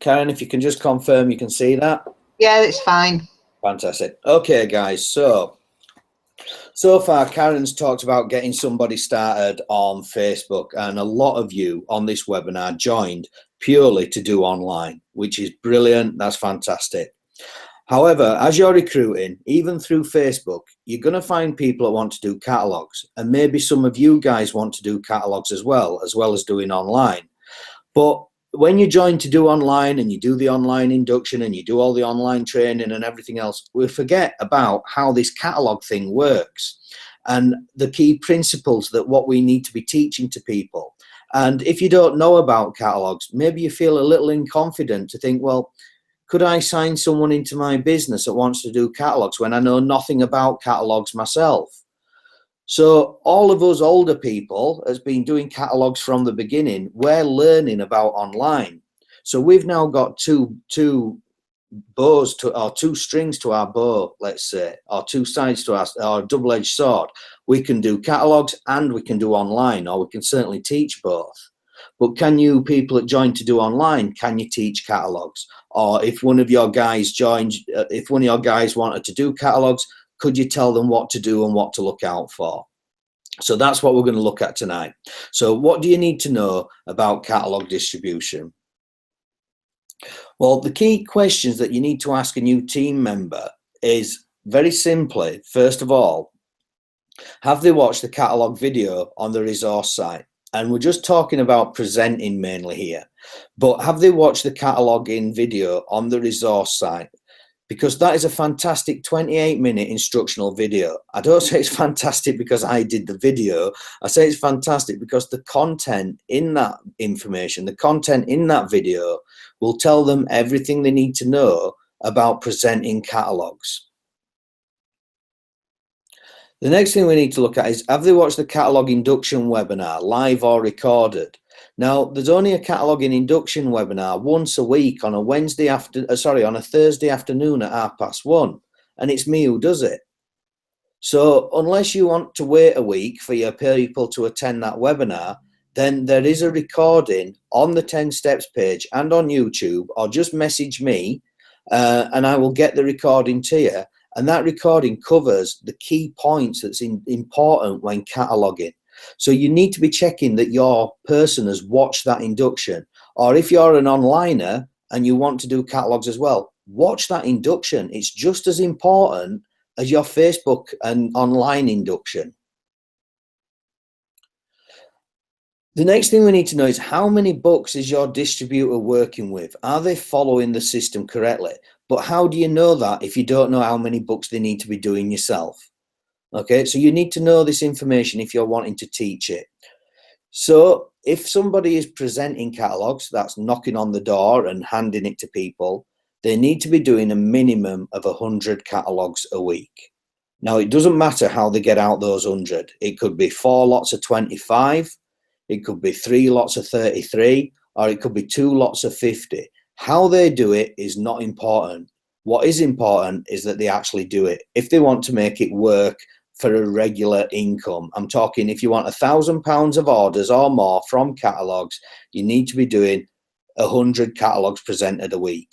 Karen, if you can just confirm you can see that. Yeah, it's fine. Fantastic. Okay, guys, so far Karen's talked about getting somebody started on Facebook, and a lot of you on this webinar joined purely to do online, which is brilliant. That's fantastic. However, as you're recruiting, even through Facebook, you're going to find people that want to do catalogues, and maybe some of you guys want to do catalogues as well as doing online. But when you join to do online and you do the online induction and you do all the online training and everything else, we forget about how this catalogue thing works and the key principles that what we need to be teaching to people. And if you don't know about catalogues, maybe you feel a little inconfident to think, well, could I sign someone into my business that wants to do catalogues when I know nothing about catalogues myself? So all of us older people has been doing catalogues from the beginning. We're learning about online. So we've now got two bows to, or two strings to our bow, let's say, or two sides to our double-edged sword. We can do catalogues and we can do online, or we can certainly teach both. But can you people that join to do online, can you teach catalogues? Or if one of your guys joined, if one of your guys wanted to do catalogues, could you tell them what to do and what to look out for? So that's what we're going to look at tonight. So what do you need to know about catalogue distribution? Well, the key questions that you need to ask a new team member is very simply, first of all, have they watched the catalogue video on the resource site? And we're just talking about presenting mainly here, but have they watched the cataloguing video on the resource site? Because that is a fantastic 28-minute instructional video. I don't say it's fantastic because I did the video. I say it's fantastic because the content in that information, the content in that video will tell them everything they need to know about presenting catalogues. The next thing we need to look at is, have they watched the catalogue induction webinar, live or recorded? Now, there's only a cataloguing induction webinar once a week on a on a Thursday afternoon at 1:30, and it's me who does it. So unless you want to wait a week for your people to attend that webinar, then there is a recording on the 10 steps page and on YouTube, or just message me and I will get the recording to you. And that recording covers the key points that's important when cataloguing. So you need to be checking that your person has watched that induction. Or if you're an onliner and you want to do catalogues as well, watch that induction. It's just as important as your Facebook and online induction. The next thing we need to know is, how many books is your distributor working with? Are they following the system correctly? But how do you know that if you don't know how many books they need to be doing yourself? Okay, so you need to know this information if you're wanting to teach it. So if somebody is presenting catalogues, that's knocking on the door and handing it to people, they need to be doing a minimum of 100 catalogues a week. Now, it doesn't matter how they get out those 100. It could be 4 lots of 25, it could be 3 lots of 33, or it could be 2 lots of 50. How they do it is not important. What is important is that they actually do it. If they want to make it work for a regular income, I'm talking if you want £1,000 of orders or more from catalogues, you need to be doing 100 catalogues presented a week.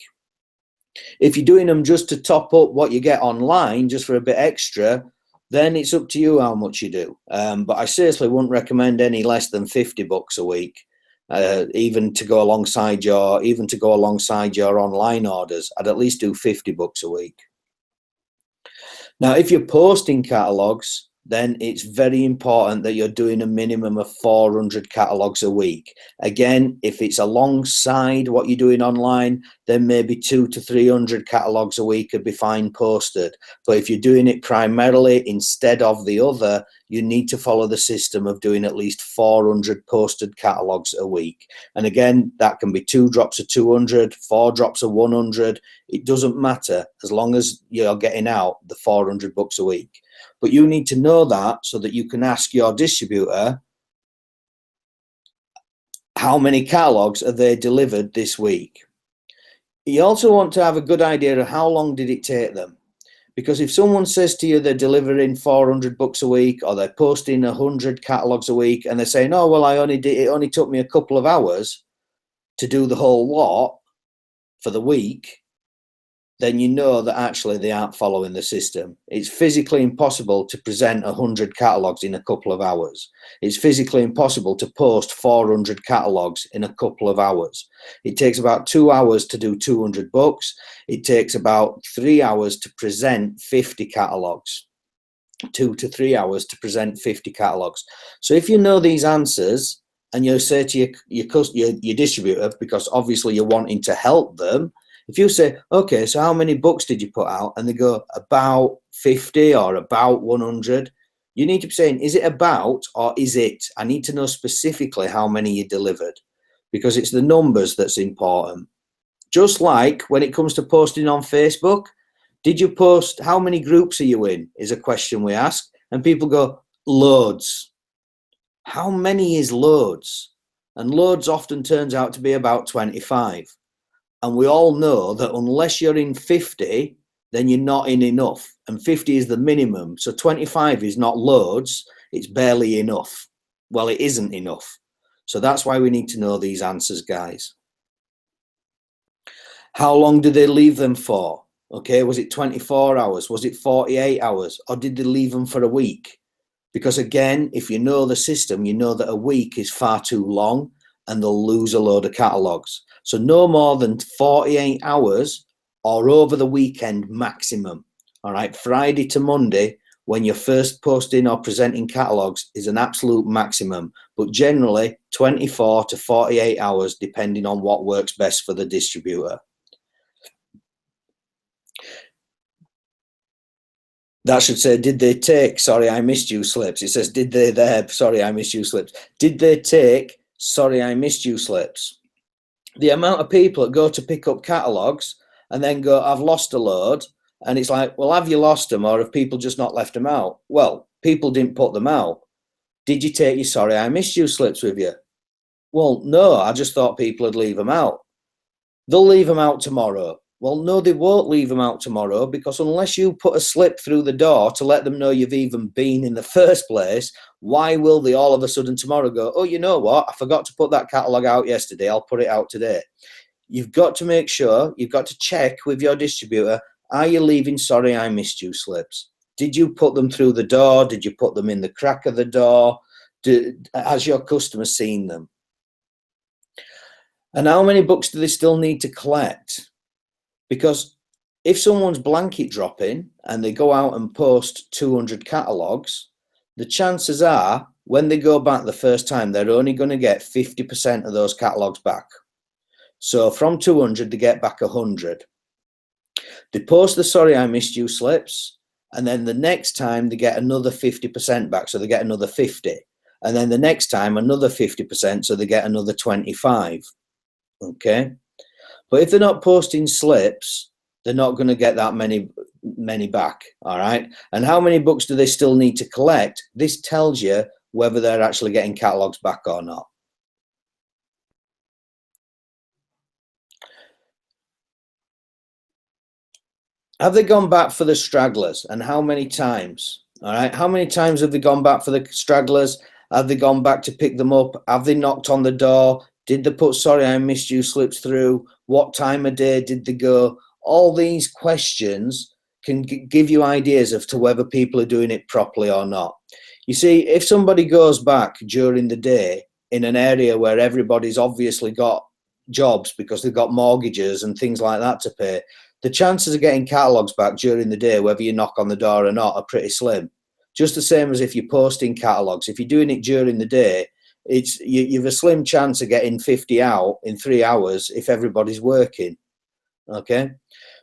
If you're doing them just to top up what you get online, just for a bit extra, then it's up to you how much you do. But I seriously wouldn't recommend any less than 50 bucks a week, even to go alongside your online orders. I'd at least do 50 bucks a week. Now, if you're posting catalogues, then it's very important that you're doing a minimum of 400 catalogues a week. Again, if it's alongside what you're doing online, then maybe 200 to 300 catalogues a week could be fine posted. But if you're doing it primarily instead of the other, you need to follow the system of doing at least 400 posted catalogues a week. And again, that can be 2 drops of 200, 4 drops of 100. It doesn't matter as long as you're getting out the 400 bucks a week. But you need to know that so that you can ask your distributor, how many catalogues are they delivered this week? You also want to have a good idea of how long did it take them. Because if someone says to you they're delivering 400 books a week, or they're posting 100 catalogues a week, and they're saying, oh, well, it only took me a couple of hours to do the whole lot, for the week, then you know that actually they aren't following the system. It's physically impossible to present 100 catalogues in a couple of hours. It's physically impossible to post 400 catalogues in a couple of hours. It takes about 2 hours to do 200 books. It takes about 3 hours to present 50 catalogues. 2 to 3 hours to present 50 catalogues. So if you know these answers and you say to your distributor, because obviously you're wanting to help them, if you say, okay, so how many books did you put out? And they go, about 50 or about 100. You need to be saying, is it about or is it? I need to know specifically how many you delivered, because it's the numbers that's important. Just like when it comes to posting on Facebook, did you post, how many groups are you in, is a question we ask. And people go, loads. How many is loads? And loads often turns out to be about 25. And we all know that unless you're in 50, then you're not in enough. And 50 is the minimum. So 25 is not loads, it's barely enough. Well, it isn't enough. So that's why we need to know these answers, guys. How long do they leave them for? Okay, was it 24 hours? Was it 48 hours? Or did they leave them for a week? Because again, if you know the system, you know that a week is far too long and they'll lose a load of catalogues. So no more than 48 hours or over the weekend maximum. All right, Friday to Monday, when you're first posting or presenting catalogues, is an absolute maximum. But generally, 24 to 48 hours, depending on what works best for the distributor. That should say, did they take, sorry, I missed you slips? It says, did they there, sorry, I missed you slips. Did they take, sorry, I missed you slips? The amount of people that go to pick up catalogues and then go, I've lost a load. And it's like, well, have you lost them or have people just not left them out? Well, people didn't put them out. Did you take your sorry, I missed you slips with you? Well, no, I just thought people would leave them out. They'll leave them out tomorrow. Well, no, they won't leave them out tomorrow, because unless you put a slip through the door to let them know you've even been in the first place, why will they all of a sudden tomorrow go, oh, you know what? I forgot to put that catalogue out yesterday. I'll put it out today. You've got to make sure, you've got to check with your distributor, are you leaving sorry I missed you slips? Did you put them through the door? Did you put them in the crack of the door? Has your customer seen them? And how many books do they still need to collect? Because if someone's blanket dropping and they go out and post 200 catalogues, the chances are when they go back the first time, they're only going to get 50% of those catalogues back. So from 200, they get back 100. They post the sorry I missed you slips, and then the next time they get another 50% back, so they get another 50. And then the next time another 50%, so they get another 25. Okay? But if they're not posting slips, they're not going to get that many back, all right? And how many books do they still need to collect? This tells you whether they're actually getting catalogues back or not. Have they gone back for the stragglers, and how many times? All right, how many times have they gone back for the stragglers? Have they gone back to pick them up? Have they knocked on the door? Did they put sorry I missed you slips through? What time of day did they go? All these questions can give you ideas as to whether people are doing it properly or not. You see, if somebody goes back during the day in an area where everybody's obviously got jobs because they've got mortgages and things like that to pay, the chances of getting catalogues back during the day, whether you knock on the door or not, are pretty slim. Just the same as if you're posting catalogues. If you're doing it during the day, you've a slim chance of getting 50 out in 3 hours if everybody's working. Okay,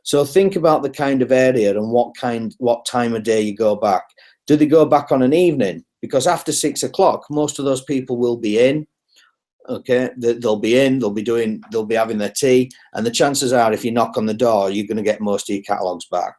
so think about the kind of area and what time of day you go back. Do they go back on an evening? Because after 6 o'clock, most of those people will be in. Okay, they'll be in, they'll be having their tea, and the chances are if you knock on the door, you're going to get most of your catalogues back.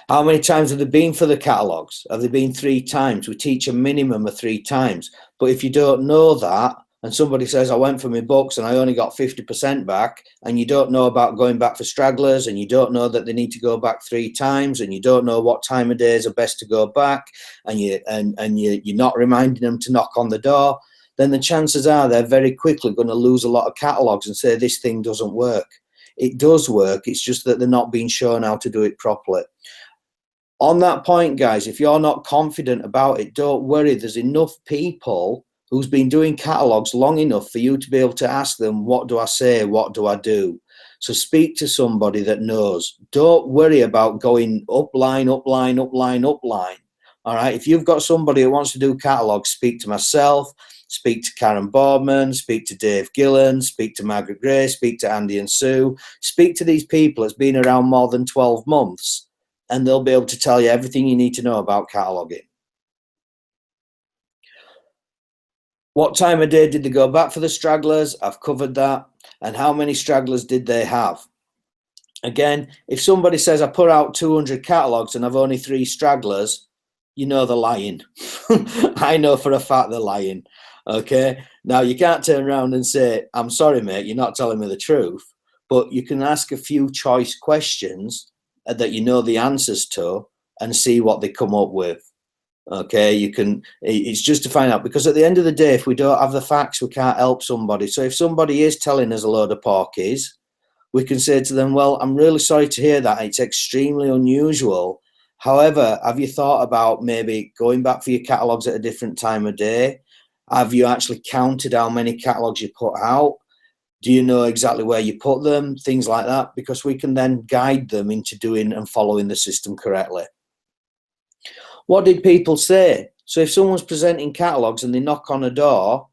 How many times have they been for the catalogues? Have they been 3 times? We teach a minimum of 3 times. But if you don't know that, and somebody says, I went for my books and I only got 50% back, and you don't know about going back for stragglers, and you don't know that they need to go back 3 times, and you don't know what time of days are best to go back, and you're not reminding them to knock on the door, then the chances are they're very quickly going to lose a lot of catalogues and say this thing doesn't work. It does work, it's just that they're not being shown how to do it properly. On that point, guys, if you're not confident about it, don't worry. There's enough people who's been doing catalogues long enough for you to be able to ask them, what do I say? What do I do? So speak to somebody that knows. Don't worry about going up line, up line, up line, up line. All right. If you've got somebody who wants to do catalogues, speak to myself, speak to Karen Boardman, speak to Dave Gillen, speak to Margaret Gray, speak to Andy and Sue, speak to these people that's been around more than 12 months. And they'll be able to tell you everything you need to know about cataloguing. What time of day did they go back for the stragglers? I've covered that. And how many stragglers did they have? Again, if somebody says I put out 200 catalogues and I've only 3 stragglers, you know they're lying. I know for a fact they're lying. Okay. Now you can't turn around and say, I'm sorry, mate, you're not telling me the truth. But you can ask a few choice questions that you know the answers to and see what they come up with. Okay, you can, it's just to find out, because at the end of the day, if we don't have the facts, we can't help somebody. So if somebody is telling us a load of porkies, we can say to them, well, I'm really sorry to hear that. It's extremely unusual. However, have you thought about maybe going back for your catalogues at a different time of day? Have you actually counted how many catalogues you put out? Do you know exactly where you put them? Things like that, because we can then guide them into doing and following the system correctly. What did people say? So if someone's presenting catalogues and they knock on a door,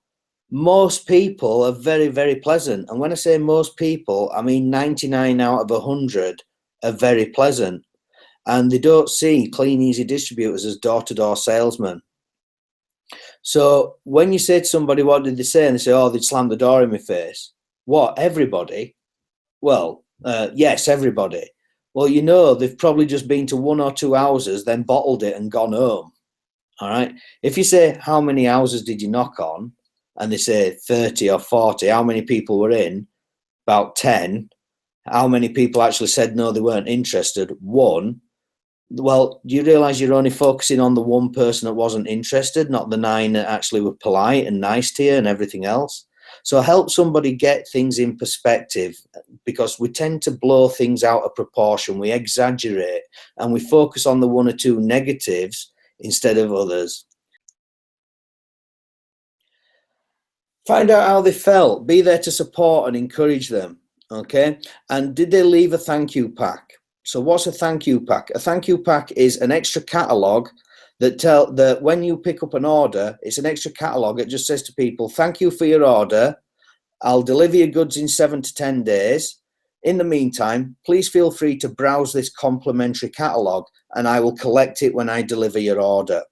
most people are very, very pleasant. And when I say most people, I mean 99 out of 100 are very pleasant. And they don't see Clean Easy Distributors as door-to-door salesmen. So when you say to somebody, what did they say? And they say, oh, they'd slammed the door in my face. What, everybody? Well, yes, everybody. Well, you know, they've probably just been to 1 or 2 houses, then bottled it and gone home. All right. If you say, how many houses did you knock on? And they say 30 or 40, how many people were in? About 10. How many people actually said no, they weren't interested? 1. Well, do you realize you're only focusing on the 1 person that wasn't interested, not the 9 that actually were polite and nice to you and everything else? So help somebody get things in perspective, because we tend to blow things out of proportion. We exaggerate and we focus on the 1 or 2 negatives instead of others. Find out how they felt. Be there to support and encourage them. Okay. And did they leave a thank you pack? So what's a thank you pack? A thank you pack is an extra catalogue that when you pick up an order, it's an extra catalogue. It just says to people, thank you for your order. I'll deliver your goods in 7 to 10 days. In the meantime, please feel free to browse this complimentary catalogue and I will collect it when I deliver your order.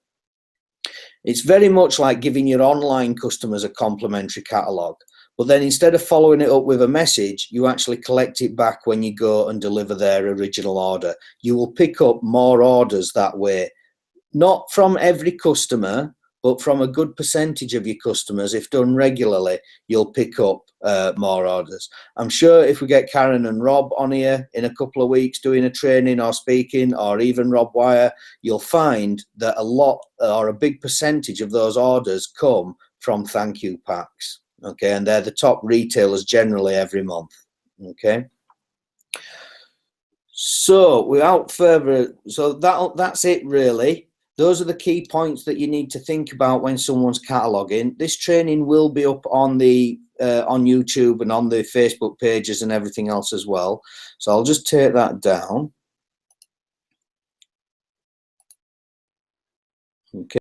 It's very much like giving your online customers a complimentary catalogue. But then instead of following it up with a message, you actually collect it back when you go and deliver their original order. You will pick up more orders that way. Not from every customer, but from a good percentage of your customers. If done regularly, you'll pick up more orders. I'm sure if we get Karen and Rob on here in a couple of weeks doing a training or speaking, or even Rob Wire, you'll find that a lot or a big percentage of those orders come from thank you packs. Okay, and they're the top retailers generally every month. Okay. So without further, so that's it really. Those are the key points that you need to think about when someone's cataloging. This training will be up on the on YouTube and on the Facebook pages and everything else as well. So I'll just take that down. Okay.